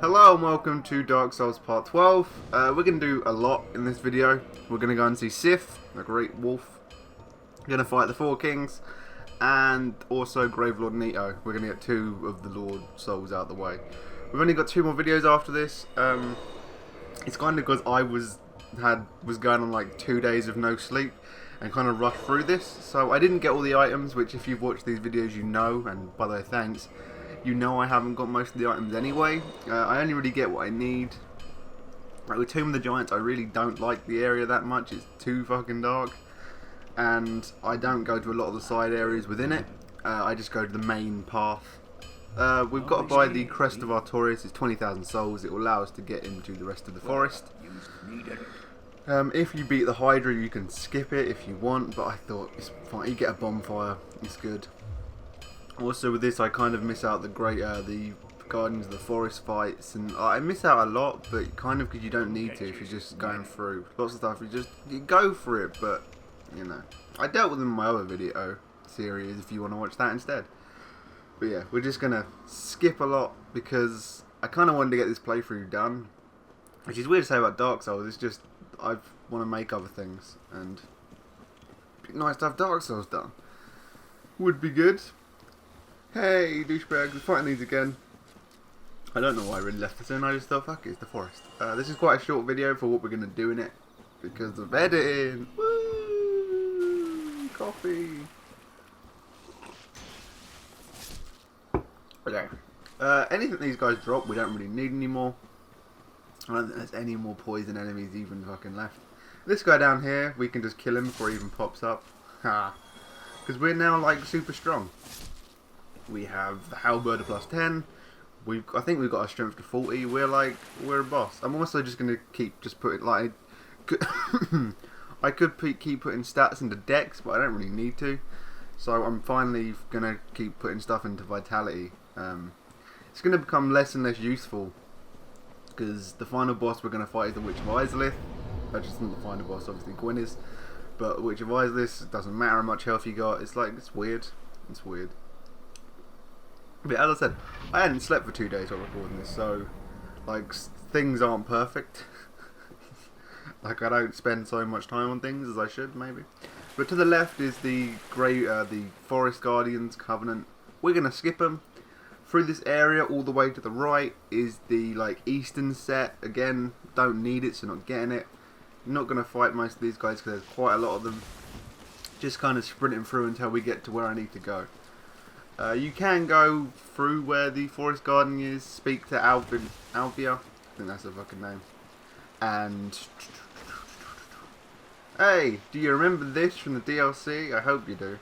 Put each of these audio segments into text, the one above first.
Hello and welcome to Dark Souls Part 12. We're going to do a lot in this video. We're going to go and see Sif, the Great Wolf. We're going to fight the Four Kings and also Gravelord Nito. We're going to get two of the Lord Souls out of the way. We've only got two more videos after this. It's kind of because I was going on like 2 days of no sleep and kind of rushed through this. So I didn't get all the items, which if you've watched these videos you know, and by the way thanks. You know I haven't got most of the items anyway. I only really get what I need. Like with Tomb of the Giants, I really don't like the area that much. It's too fucking dark. And I don't go to a lot of the side areas within it. I just go to the main path. We've got to buy the Crest of Artorias. It's 20,000 souls. It will allow us to get into the rest of the forest. If you beat the Hydra, you can skip it if you want. But I thought it's fine. You get a bonfire. It's good. Also with this I kind of miss out the Guardians of the Forest fights, and I miss out a lot, but kind of because you don't need to if you're just going through lots of stuff. You go for it, but you know, I dealt with them in my other video series if you want to watch that instead. But yeah, we're just gonna skip a lot because I kind of wanted to get this playthrough done, which is weird to say about Dark Souls. It's just I want to make other things, and it'd be nice to have Dark Souls done. Would be good. Hey, douchebags, we're fighting these again. I don't know why I really left this in, I just thought, fuck it, it's the forest. This is quite a short video for what we're going to do in it, because of editing. Woo! Coffee! Okay. Anything these guys drop, we don't really need anymore. I don't think there's any more poison enemies even fucking left. This guy down here, we can just kill him before he even pops up. Ha! Because we're now, like, super strong. We have the Halberd plus 10. I think we've got our strength to 40. We're a boss. I'm also just gonna keep putting like I could keep putting stats into Dex, but I don't really need to. So I'm finally gonna keep putting stuff into Vitality. It's gonna become less and less useful because the final boss we're gonna fight is the Witch of Izalith. That's just not the final boss, obviously Gwyn is. But Witch of Izalith, it doesn't matter how much health you got. It's weird. It's weird. But as I said, I hadn't slept for 2 days while recording this, so like things aren't perfect. Like I don't spend so much time on things as I should, maybe. But to the left is the Forest Guardians Covenant. We're gonna skip them. Through this area, all the way to the right is the Eastern set. Again, don't need it, so not getting it. I'm not gonna fight most of these guys because there's quite a lot of them. Just kind of sprinting through until we get to where I need to go. You can go through where the Forest Garden is, speak to Alvia, I think that's her fucking name, and hey, do you remember this from the DLC? I hope you do.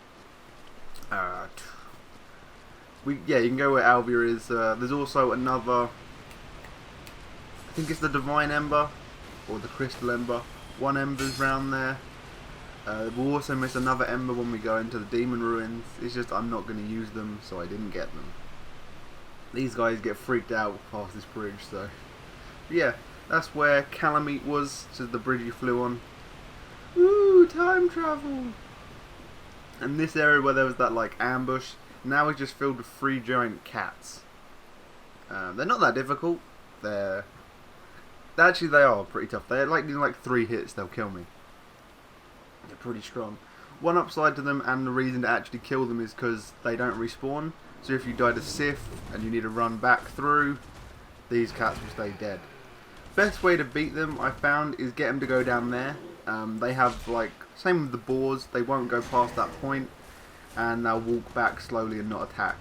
Yeah, you can go where Alvia is. There's also another, I think it's the Divine Ember, or the Crystal Ember. One ember's round there. We'll also miss another ember when we go into the demon ruins. It's just I'm not going to use them, so I didn't get them. These guys get freaked out past this bridge, so yeah, that's where Calamite was, which is the bridge you flew on. Woo, time travel! And this area where there was that ambush, now is just filled with 3 giant cats. They're not that difficult. Actually they are pretty tough. They're like 3 hits, they'll kill me. They're pretty strong. One upside to them, and the reason to actually kill them is because they don't respawn. So if you die to Sif and you need to run back through, these cats will stay dead. Best way to beat them, I found, is get them to go down there. They have same with the boars, they won't go past that point, and they'll walk back slowly and not attack.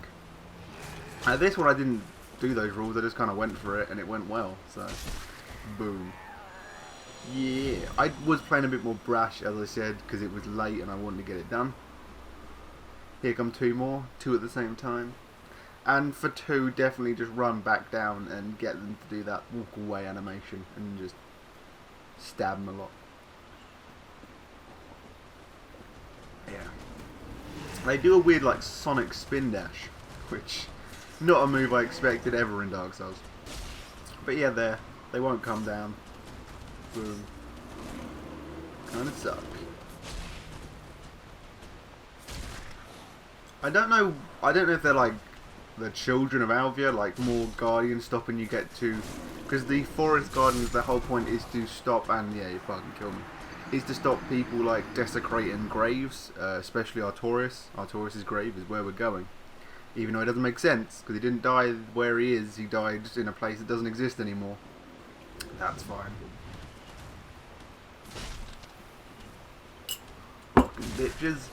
This one I didn't do those rules, I just kind of went for it and it went well. So, boom. Yeah, I was playing a bit more brash, as I said, because it was late and I wanted to get it done. Here come 2 more, 2 at the same time. And for 2, definitely just run back down and get them to do that walk away animation and just stab them a lot. Yeah. They do a weird Sonic spin dash, which not a move I expected ever in Dark Souls. But yeah, they won't come down. Boom. Kinda suck. I don't know if they're the children of Alvia, like more guardians stopping you get to, because the forest guardians, the whole point is to stop, and yeah, you fucking kill me, is to stop people like desecrating graves, especially Artorias. Artorias' grave is where we're going, even though it doesn't make sense, because he didn't die where he is, he died in a place that doesn't exist anymore. That's fine. Fucking bitches.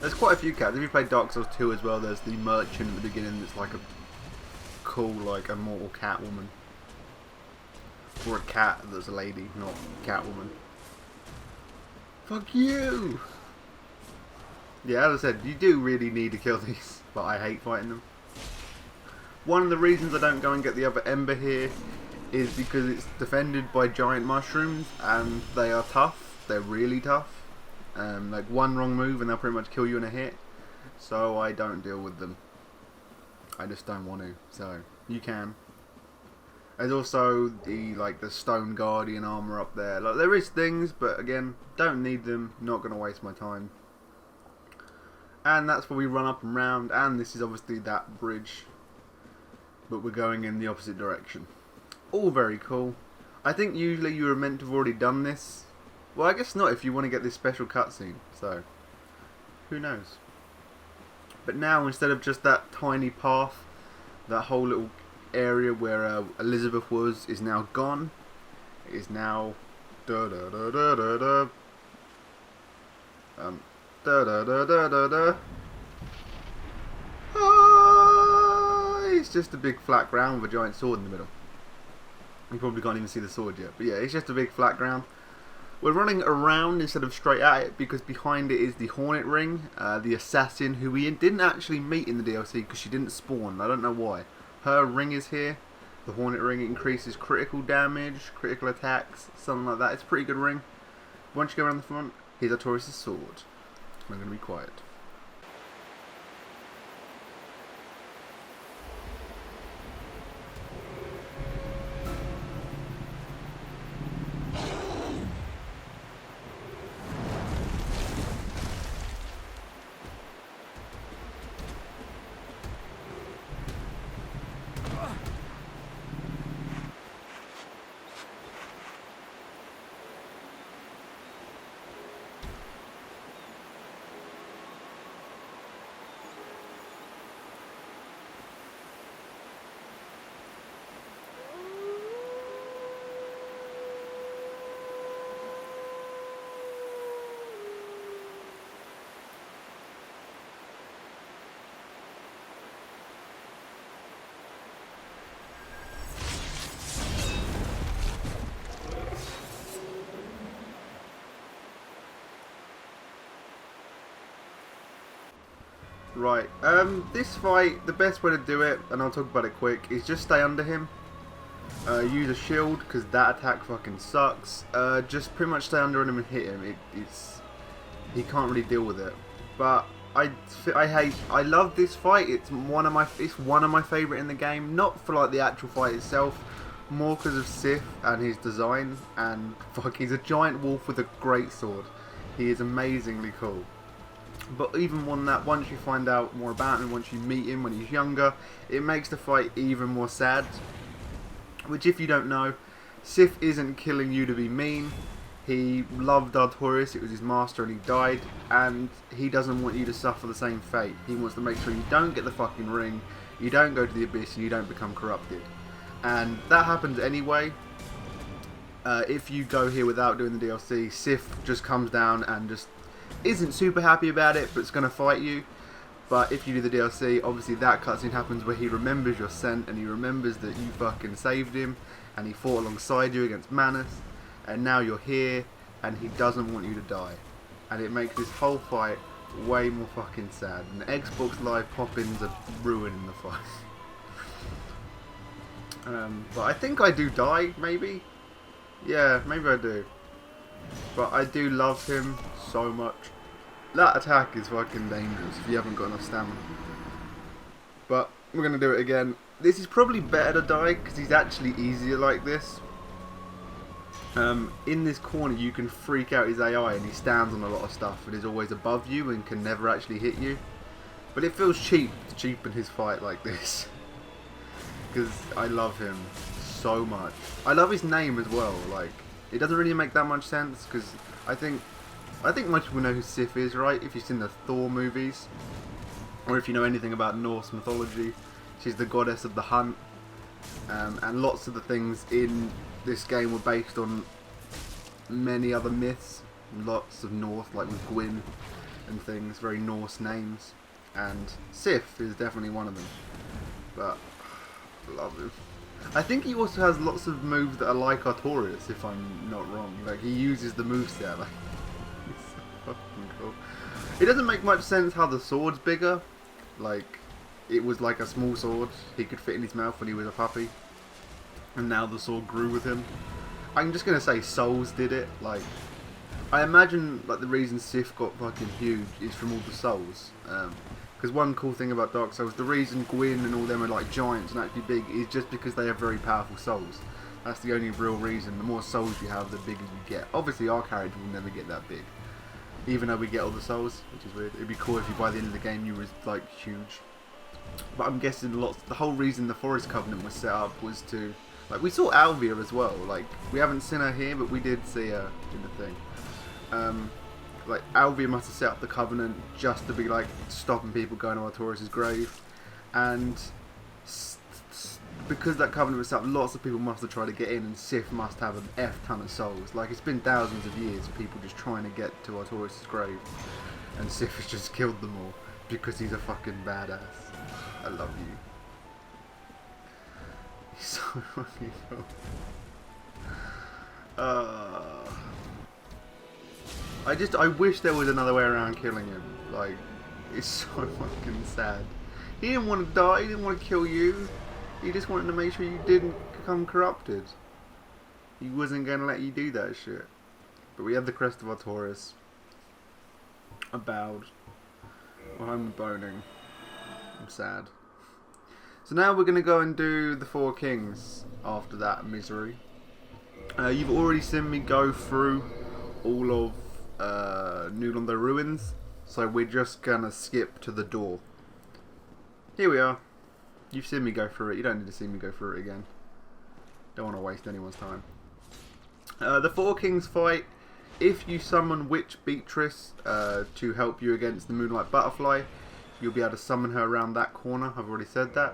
There's quite a few cats. If you play Dark Souls 2 as well, there's the merchant at the beginning that's like a cool, like, immortal cat woman. Or a cat that's a lady, not cat woman. Fuck you! Yeah, as I said, you do really need to kill these, but I hate fighting them. One of the reasons I don't go and get the other Ember here is because it's defended by giant mushrooms, and they are tough. They're really tough. Like one wrong move and they'll pretty much kill you in a hit. So I don't deal with them. I just don't want to. So you can. There's also the stone guardian armor up there. Like there is things, but again, don't need them. Not gonna waste my time. And that's where we run up and round. And this is obviously that bridge, but we're going in the opposite direction. All very cool. I think usually you were meant to have already done this. Well, I guess not if you want to get this special cutscene, so who knows. But now, instead of just that tiny path, that whole little area where Elizabeth was is now gone. It is now da da da da da da da da da da da da. It's just a big flat ground with a giant sword in the middle. You probably can't even see the sword yet, but yeah, it's just a big flat ground. We're running around instead of straight at it because behind it is the Hornet Ring, the assassin who we didn't actually meet in the DLC because she didn't spawn. I don't know why. Her ring is here. The Hornet Ring increases critical damage, critical attacks, something like that. It's a pretty good ring. Once you go around the front, here's Artorias' sword. I'm going to be quiet. Right, this fight, the best way to do it, and I'll talk about it quick, is just stay under him. Use a shield, because that attack fucking sucks. Just pretty much stay under him and hit him. He can't really deal with it. But I love this fight. It's one of my favourite in the game. Not for like the actual fight itself, more because of Sif and his design. And fuck, he's a giant wolf with a great sword. He is amazingly cool. But even more than that, once you find out more about him, once you meet him when he's younger, it makes the fight even more sad. Which, if you don't know, Sif isn't killing you to be mean. He loved Artorias, it was his master, and he died. And he doesn't want you to suffer the same fate. He wants to make sure you don't get the fucking ring, you don't go to the abyss, and you don't become corrupted. And that happens anyway. If you go here without doing the DLC, Sif just comes down and just isn't super happy about it, but it's going to fight you. But if you do the DLC, obviously that cutscene happens where he remembers your scent and he remembers that you fucking saved him and he fought alongside you against Manus, and now you're here and he doesn't want you to die, and it makes this whole fight way more fucking sad. And Xbox Live pop-ins are ruining the fight. But I think I do die, maybe? Yeah, maybe I do. But I do love him so much. That attack is fucking dangerous if you haven't got enough stamina. But we're going to do it again. This is probably better to die because he's actually easier like this. In this corner you can freak out his AI and he stands on a lot of stuff and is always above you and can never actually hit you. But it feels cheap to cheapen his fight like this. Because I love him so much. I love his name as well. Like, it doesn't really make that much sense because I think most people know who Sif is, right? If you've seen the Thor movies, or if you know anything about Norse mythology, she's the goddess of the hunt, and lots of the things in this game were based on many other myths, lots of Norse, like with Gwyn and things, very Norse names, and Sif is definitely one of them. But I love him. I think he also has lots of moves that are like Artorias, if I'm not wrong. Like, he uses the moveset. Like, it's so fucking cool. It doesn't make much sense how the sword's bigger. Like, it was like a small sword he could fit in his mouth when he was a puppy, and now the sword grew with him. I'm just gonna say Souls did it. Like, I imagine like the reason Sif got fucking huge is from all the Souls. Because one cool thing about Dark Souls, the reason Gwyn and all them are like giants and actually big is just because they have very powerful souls. That's the only real reason. The more souls you have, the bigger you get. Obviously our character will never get that big, even though we get all the souls, which is weird. It'd be cool if you by the end of the game you was like huge. But I'm guessing the whole reason the Forest Covenant was set up was to, like, we saw Alvia as well. Like, we haven't seen her here, but we did see her in the thing. Like, Alvia must have set up the Covenant just to be like stopping people going to Artorias' grave, and because that Covenant was set up, lots of people must have tried to get in, and Sif must have an F-ton of souls. Like, it's been thousands of years of people just trying to get to Artorias' grave, and Sif has just killed them all because he's a fucking badass. I love you. He's so fucking cool. I wish there was another way around killing him. Like, it's so fucking sad. He didn't want to die, he didn't want to kill you. He just wanted to make sure you didn't become corrupted. He wasn't going to let you do that shit. But we have the Crest of Artorias. I bowed. Well, I'm boning. I'm sad. So now we're going to go and do the Four Kings after that misery. You've already seen me go through all of New Londo Ruins, so we're just going to skip to the door. Here we are. You've seen me go through it. You don't need to see me go through it again. Don't want to waste anyone's time. The Four Kings fight. If you summon Witch Beatrice to help you against the Moonlight Butterfly, you'll be able to summon her around that corner. I've already said that.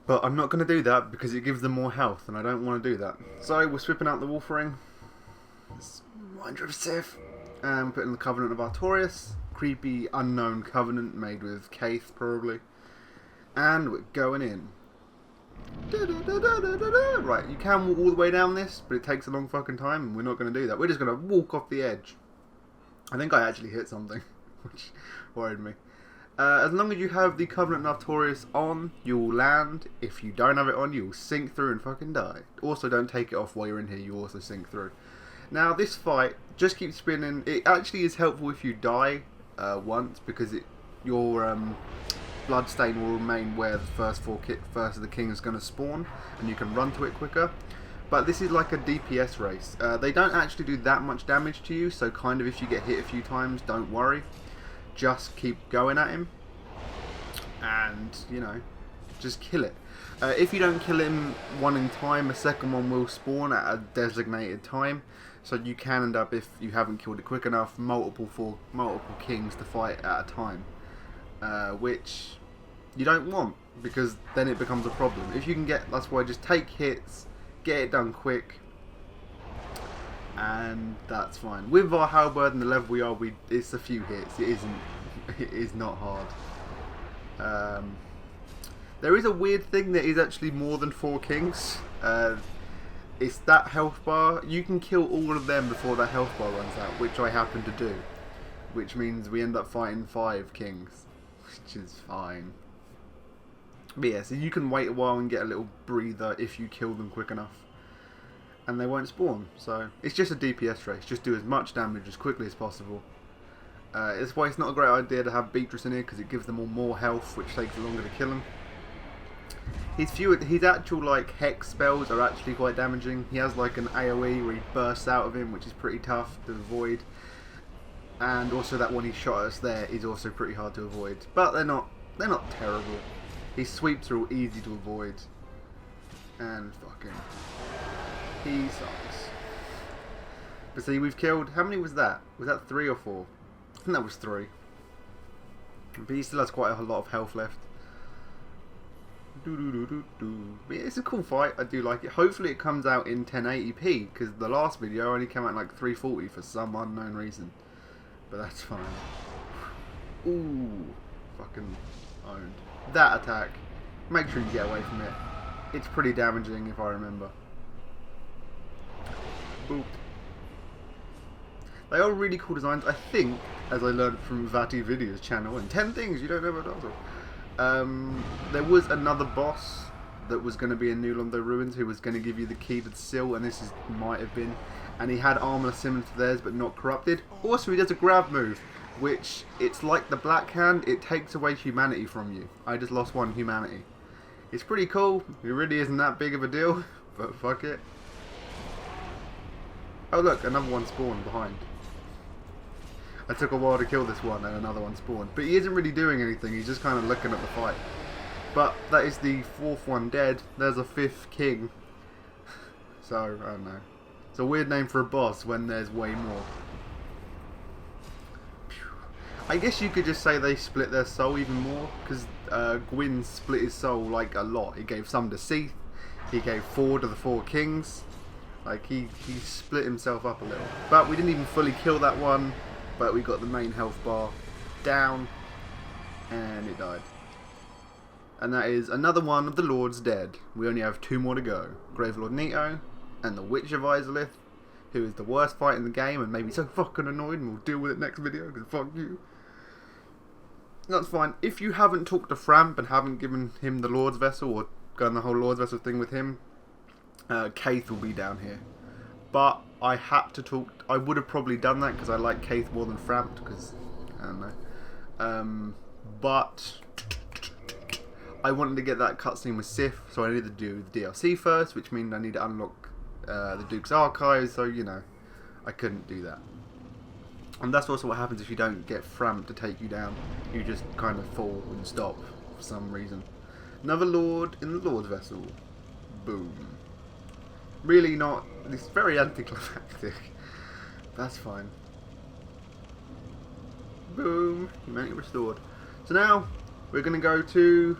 But I'm not going to do that because it gives them more health, and I don't want to do that. So we're swapping out the Wolf Ring. Reminder of Sif. And putting the Covenant of Artorias. Creepy, unknown covenant made with Kaith, probably. And we're going in. Right, you can walk all the way down this, but it takes a long fucking time, and we're not going to do that. We're just going to walk off the edge. I think I actually hit something, which worried me. As long as you have the Covenant of Artorias on, you'll land. If you don't have it on, you'll sink through and fucking die. Also, don't take it off while you're in here, you also sink through. Now, this fight, just keep spinning. It actually is helpful if you die once, because your bloodstain will remain where the first of the king is going to spawn, and you can run to it quicker. But this is like a DPS race. They don't actually do that much damage to you, so kind of if you get hit a few times, don't worry. Just keep going at him, and, you know, just kill it. If you don't kill him one in time, a second one will spawn at a designated time. So you can end up, if you haven't killed it quick enough, multiple kings to fight at a time. Which you don't want, because then it becomes a problem. If you can get, that's why just take hits, get it done quick, and that's fine. With our halberd and the level we are, it's a few hits. It is not hard. There is a weird thing that is actually more than 4 kings. It's that health bar. You can kill all of them before that health bar runs out, which I happen to do. Which means we end up fighting 5 kings, which is fine. But yeah, so you can wait a while and get a little breather if you kill them quick enough. And they won't spawn. So it's just a DPS race. Just do as much damage as quickly as possible. That's why it's not a great idea to have Beatrice in here, because it gives them all more health, which takes longer to kill them. His actual like hex spells are actually quite damaging. He has like an AoE where he bursts out of him, which is pretty tough to avoid. and also that one he shot at us there is also pretty hard to avoid. But they're not terrible. His sweeps are all easy to avoid, and fucking he sucks. But see, we've killed. How many was that? Was that 3 or 4? I think that was 3. But he still has quite a lot of health left. But it's a cool fight. I do like it. Hopefully it comes out in 1080p, because the last video only came out in like 340 for some unknown reason. But that's fine. Ooh, fucking owned. That attack. Make sure you get away from it. It's pretty damaging if I remember. Boop. They are really cool designs. I think, as I learned from Vati Video's channel, and 10 things you don't know about Dark Souls. There was another boss that was going to be in New Londo Ruins who was going to give you the key to the seal, and might have been. And he had armor similar to theirs but not corrupted. Also, he does a grab move, which it's like the Black Hand. It takes away humanity from you. I just lost 1 humanity. It's pretty cool. It really isn't that big of a deal, but fuck it. Oh look, another one spawned behind. I took a while to kill this one and another one spawned. But he isn't really doing anything, he's just kind of looking at the fight. But that is the 4th one dead. There's a 5th king. So, I don't know. It's a weird name for a boss when there's way more. I guess you could just say they split their soul even more, because Gwyn split his soul like a lot. He gave some to Seath, he gave 4 to the 4 kings. Like he split himself up a little. But we didn't even fully kill that one. But we got the main health bar down, and it died. And that is another one of the Lords dead. We only have 2 more to go. Gravelord Nito, and the Witch of Izalith, who is the worst fight in the game, and made me so fucking annoyed, and we'll deal with it next video, because fuck you. That's fine. If you haven't talked to Framp and haven't given him the Lord's Vessel, or done the whole Lord's Vessel thing with him, Kaith will be down here. But I had to talk. I would have probably done that because I like Kaith more than Framp, because I don't know. But I wanted to get that cutscene with Sif, so I needed to do the DLC first, which means I need to unlock the Duke's Archives. So you know, I couldn't do that. And that's also what happens if you don't get Framp to take you down. You just kind of fall and stop for some reason. Another Lord in the Lord's Vessel. Boom. Really not. It's very anticlimactic. That's fine. Boom. Humanity restored. So now we're going to go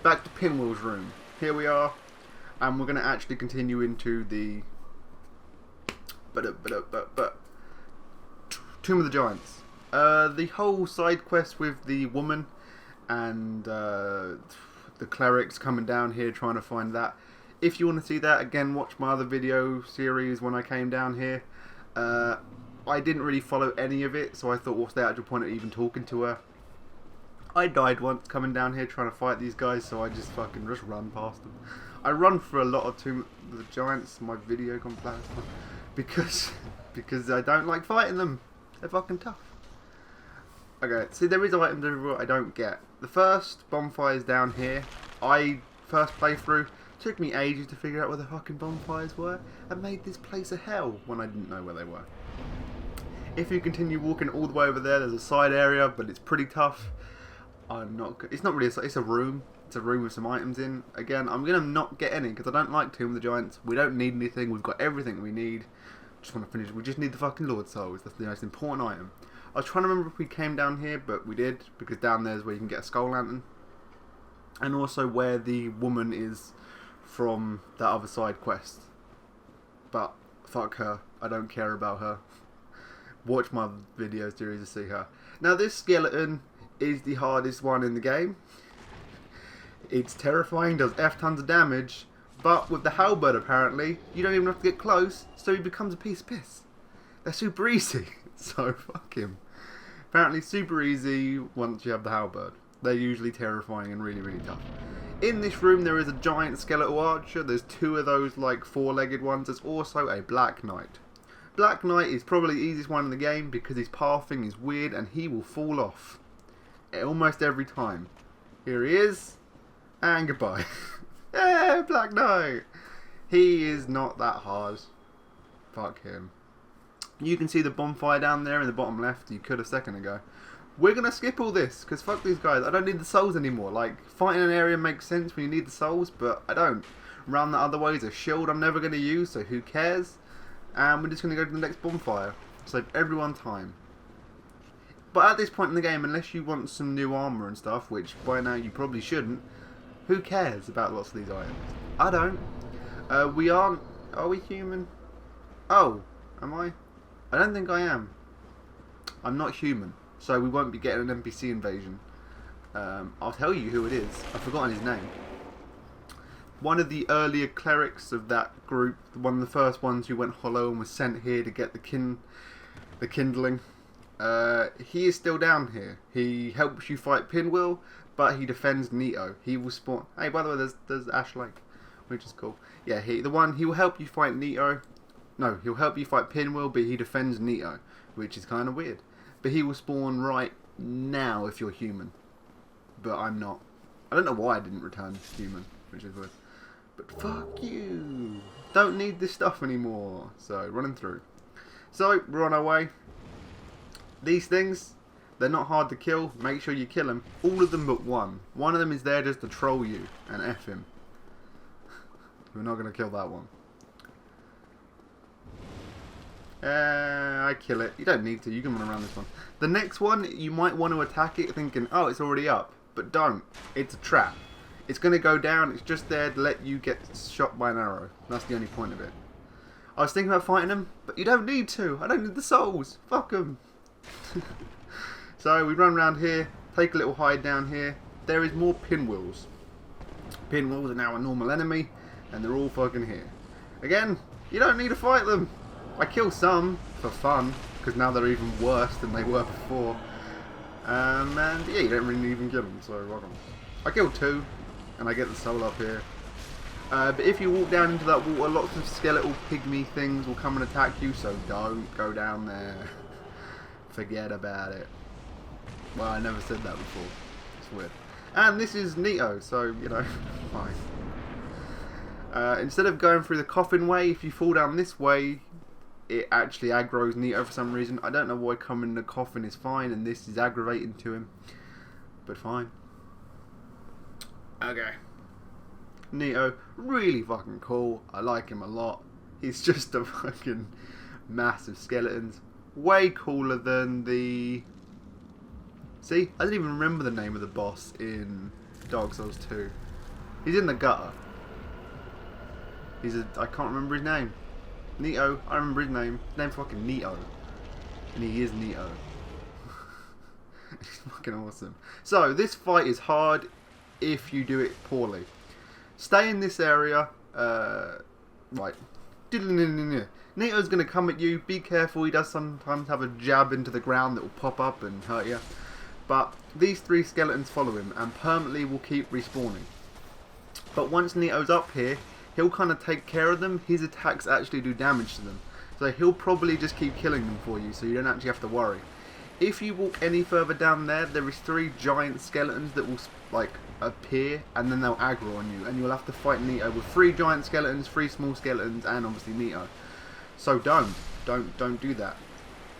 back to Pinwheel's room. Here we are. And we're going to actually continue into the Tomb of the Giants. The whole side quest with the woman and the clerics coming down here trying to find that. If you want to see that, again, watch my other video series when I came down here. I didn't really follow any of it, so I thought, what's the actual point of even talking to her? I died once coming down here trying to fight these guys, so I just run past them. I run for a lot of Tomb of the Giants, my video complaints, because I don't like fighting them. They're fucking tough. Okay, see, there is items everywhere I don't get. The first bonfires down here, first playthrough, took me ages to figure out where the fucking bonfires were, and made this place a hell when I didn't know where they were. If you continue walking all the way over there, there's a side area, but it's pretty tough. It's not really it's a room. It's a room with some items in. Again, I'm going to not get any, because I don't like Tomb of the Giants. We don't need anything. We've got everything we need. Just want to finish. We just need the fucking Lord Souls. That's the most important item. I was trying to remember if we came down here, but we did, because down there is where you can get a Skull Lantern. And also where the woman is from that other side quest. But fuck her. I don't care about her. Watch my video series to see her. Now this skeleton is the hardest one in the game. It's terrifying, does F tons of damage, but with the halberd apparently, you don't even have to get close, so he becomes a piece of piss. They're super easy, so fuck him. Apparently super easy once you have the halberd. They're usually terrifying and really, really tough. In this room there is a giant skeletal archer. There's 2 of those like 4-legged ones. There's also a Black Knight. Black Knight is probably the easiest one in the game because his pathing is weird and he will fall off almost every time. Here he is, and goodbye. Yeah, Black Knight. He is not that hard. Fuck him. You can see the bonfire down there in the bottom left. You could a second ago. We're going to skip all this, because fuck these guys. I don't need the souls anymore. Like, fighting an area makes sense when you need the souls, but I don't. Round that other way is a shield I'm never going to use, so who cares? And we're just going to go to the next bonfire. Save everyone time. But at this point in the game, unless you want some new armour and stuff, which by now you probably shouldn't, who cares about lots of these items? I don't. We aren't... Are we human? Oh, am I? I don't think I am. I'm not human. So we won't be getting an NPC invasion. I'll tell you who it is. I've forgotten his name. One of the earlier clerics of that group, one of the first ones who went hollow and was sent here to get the kindling. He is still down here. He helps you fight Pinwheel, but he defends Nito. He will spawn. Hey, by the way, there's Ash Lake, which is cool. Yeah, he will help you fight Nito. No, he'll help you fight Pinwheel, but he defends Nito, which is kind of weird. But he will spawn right now if you're human. But I'm not. I don't know why I didn't return human, which is weird. But fuck you. Don't need this stuff anymore. So, running through. So, we're on our way. These things, they're not hard to kill. Make sure you kill them. All of them but one. One of them is there just to troll you and F him. We're not going to kill that one. I kill it. You don't need to. You can run around this one. The next one, you might want to attack it thinking, oh, it's already up. But don't. It's a trap. It's going to go down. It's just there to let you get shot by an arrow. That's the only point of it. I was thinking about fighting them, but you don't need to. I don't need the souls. Fuck them. So we run around here. Take a little hide down here. There is more pinwheels. Pinwheels are now a normal enemy. And they're all fucking here. Again, you don't need to fight them. I kill some for fun, because now they're even worse than they were before. And yeah, you don't really even kill them, so welcome. I killed 2, and I get the soul up here. But if you walk down into that water, lots of skeletal pygmy things will come and attack you, so don't go down there. Forget about it. Well, I never said that before. It's weird. And this is Nito, so, you know, fine. Instead of going through the coffin way, if you fall down this way, it actually aggroes Nito for some reason. I don't know why coming in the coffin is fine and this is aggravating to him. But fine. Okay. Nito, really fucking cool. I like him a lot. He's just a fucking massive skeletons. Way cooler than the... See? I didn't even remember the name of the boss in Dark Souls 2. He's in the gutter. I can't remember his name. Nito, I remember his name. His name's fucking Nito. And he is Nito. He's fucking awesome. So, this fight is hard if you do it poorly. Stay in this area. Right. Nito's going to come at you. Be careful. He does sometimes have a jab into the ground that will pop up and hurt you. But these 3 skeletons follow him and permanently will keep respawning. But once Nito's up here, he'll kind of take care of them. His attacks actually do damage to them. So he'll probably just keep killing them for you, so you don't actually have to worry. If you walk any further down there, there is 3 giant skeletons that will like appear, and then they'll aggro on you, and you'll have to fight Nito with 3 giant skeletons, 3 small skeletons, and obviously Nito. So don't do that.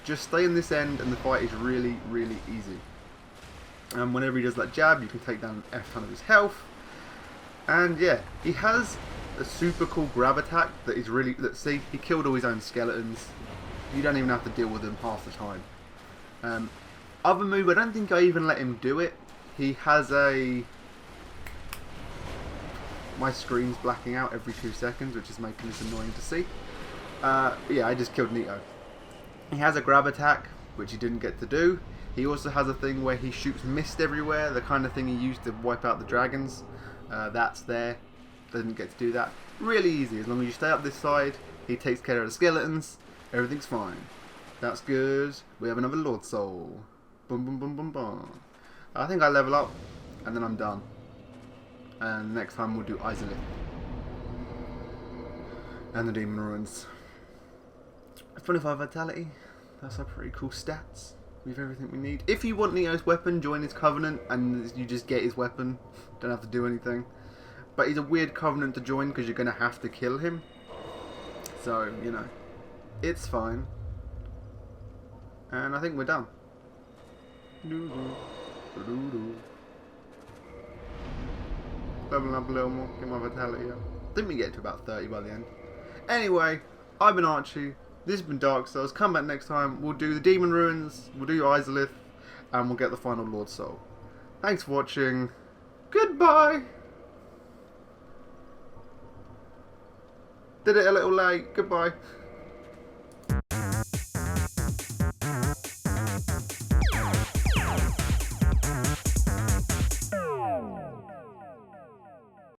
Just stay in this end, and the fight is really, really easy. And whenever he does that jab, you can take down an F ton of his health. And yeah, he has a super cool grab attack that is really... See, he killed all his own skeletons. You don't even have to deal with them half the time. Other move, I don't think I even let him do it. He has a... My screen's blacking out every 2 seconds, which is making this annoying to see. Yeah, I just killed Nito. He has a grab attack, which he didn't get to do. He also has a thing where he shoots mist everywhere, the kind of thing he used to wipe out the dragons. That's there. Doesn't get to do that. Really easy. As long as you stay up this side, he takes care of the skeletons. Everything's fine. That's good. We have another Lord Soul. Boom, boom, boom, boom, boom. I think I level up, and then I'm done. And next time we'll do Isolate. And the Demon Ruins. 25 Vitality. That's our pretty cool stats. We have everything we need. If you want Nito's weapon, join his Covenant, and you just get his weapon. Don't have to do anything. But he's a weird Covenant to join because you're going to have to kill him. So, you know, it's fine. And I think we're done. Leveling up a little more, get my vitality up. I think we get to about 30 by the end. Anyway, I've been Archie. This has been Dark Souls. Come back next time. We'll do the Demon Ruins, we'll do Izalith, and we'll get the final Lord Soul. Thanks for watching. Goodbye. Did it a little late. Goodbye.